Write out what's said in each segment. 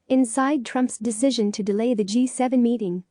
Inside Trump's decision to delay the G7 meeting.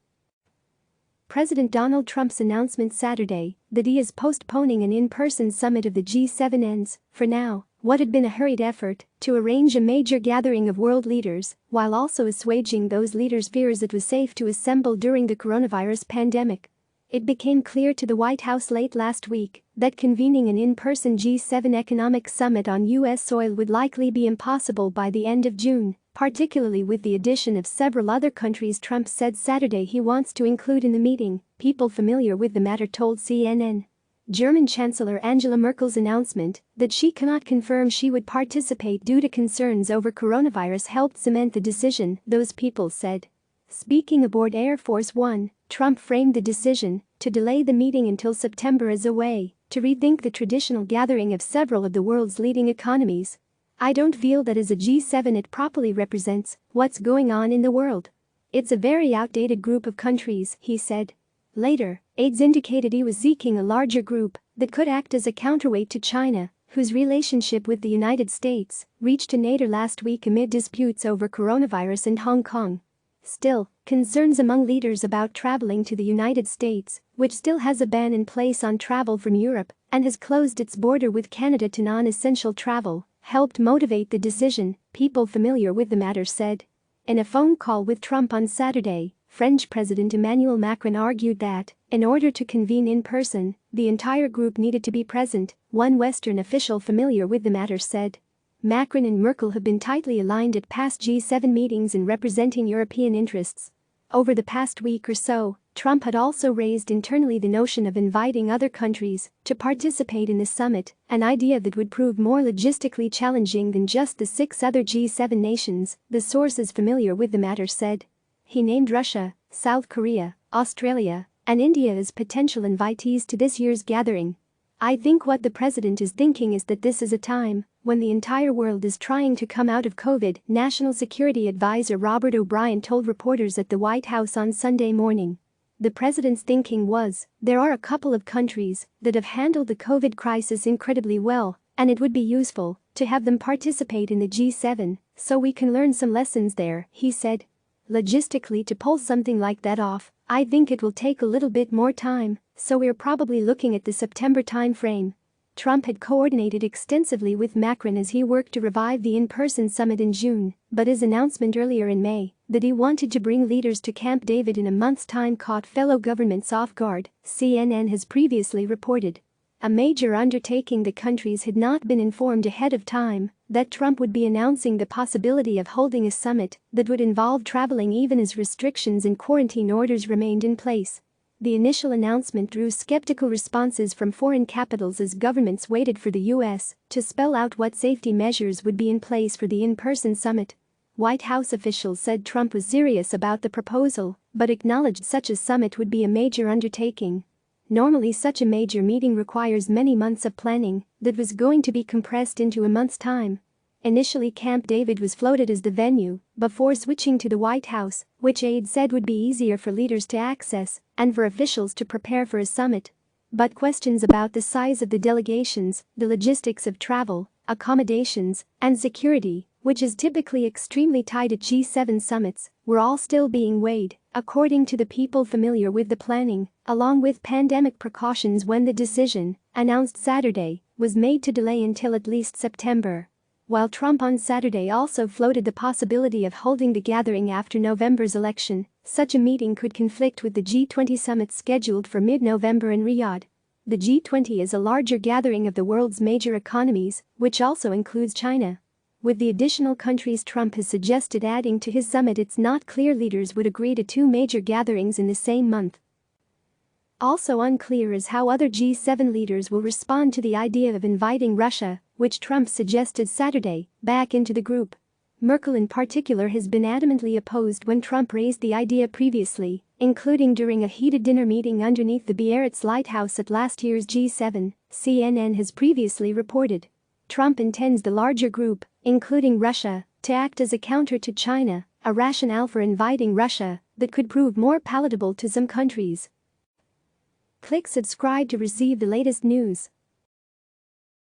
President Donald Trump's announcement Saturday that he is postponing an in-person summit of the G7 ends, for now, what had been a hurried effort to arrange a major gathering of world leaders, while also assuaging those leaders' fears it was safe to assemble during the coronavirus pandemic. It became clear to the White House late last week that convening an in-person G7 economic summit on U.S. soil would likely be impossible by the end of June, particularly with the addition of several other countries. Trump said Saturday he wants to include in the meeting people familiar with the matter told CNN. German Chancellor Angela Merkel's announcement that she cannot confirm she would participate due to concerns over coronavirus helped cement the decision, those people said. Speaking aboard Air Force One, Trump framed the decision to delay the meeting until September as a way to rethink the traditional gathering of several of the world's leading economies. "I don't feel that as a G7 it properly represents what's going on in the world. It's a very outdated group of countries," he said. Later, aides indicated he was seeking a larger group that could act as a counterweight to China, whose relationship with the United States reached a nadir last week amid disputes over coronavirus in Hong Kong. Still, concerns among leaders about traveling to the United States, which still has a ban in place on travel from Europe and has closed its border with Canada to non-essential travel, helped motivate the decision, people familiar with the matter said. In a phone call with Trump on Saturday, French President Emmanuel Macron argued that, in order to convene in person, the entire group needed to be present, one Western official familiar with the matter said. Macron and Merkel have been tightly aligned at past G7 meetings in representing European interests. Over the past week or so, Trump had also raised internally the notion of inviting other countries to participate in the summit, an idea that would prove more logistically challenging than just the 6 other G7 nations, the sources familiar with the matter said. He named Russia, South Korea, Australia, and India as potential invitees to this year's gathering. "I think what the president is thinking is that this is a time when the entire world is trying to come out of COVID," National Security Advisor Robert O'Brien told reporters at the White House on Sunday morning. The president's thinking was, there are a couple of countries that have handled the COVID crisis incredibly well, and it would be useful to have them participate in the G7 so we can learn some lessons there, he said. "Logistically, to pull something like that off, I think it will take a little bit more time, so we're probably looking at the September time frame." Trump had coordinated extensively with Macron as he worked to revive the in-person summit in June, but his announcement earlier in May that he wanted to bring leaders to Camp David in a month's time caught fellow governments off guard, CNN has previously reported. A major undertaking. The countries had not been informed ahead of time that Trump would be announcing the possibility of holding a summit that would involve traveling even as restrictions and quarantine orders remained in place. The initial announcement drew skeptical responses from foreign capitals as governments waited for the U.S. to spell out what safety measures would be in place for the in-person summit. White House officials said Trump was serious about the proposal, but acknowledged such a summit would be a major undertaking. Normally such a major meeting requires many months of planning that was going to be compressed into a month's time. Initially Camp David was floated as the venue, before switching to the White House, which aides said would be easier for leaders to access and for officials to prepare for a summit. But questions about the size of the delegations, the logistics of travel, accommodations, and security, which is typically extremely tight at G7 summits, were all still being weighed, according to the people familiar with the planning, along with pandemic precautions when the decision, announced Saturday, was made to delay until at least September. While Trump on Saturday also floated the possibility of holding the gathering after November's election, such a meeting could conflict with the G20 summit scheduled for mid-November in Riyadh. The G20 is a larger gathering of the world's major economies, which also includes China. With the additional countries Trump has suggested adding to his summit, it's not clear leaders would agree to 2 major gatherings in the same month. Also unclear is how other G7 leaders will respond to the idea of inviting Russia, which Trump suggested Saturday, back into the group. Merkel in particular has been adamantly opposed when Trump raised the idea previously, including during a heated dinner meeting underneath the Biarritz lighthouse at last year's G7, CNN has previously reported. Trump intends the larger group, including Russia, to act as a counter to China, a rationale for inviting Russia that could prove more palatable to some countries. Click subscribe to receive the latest news.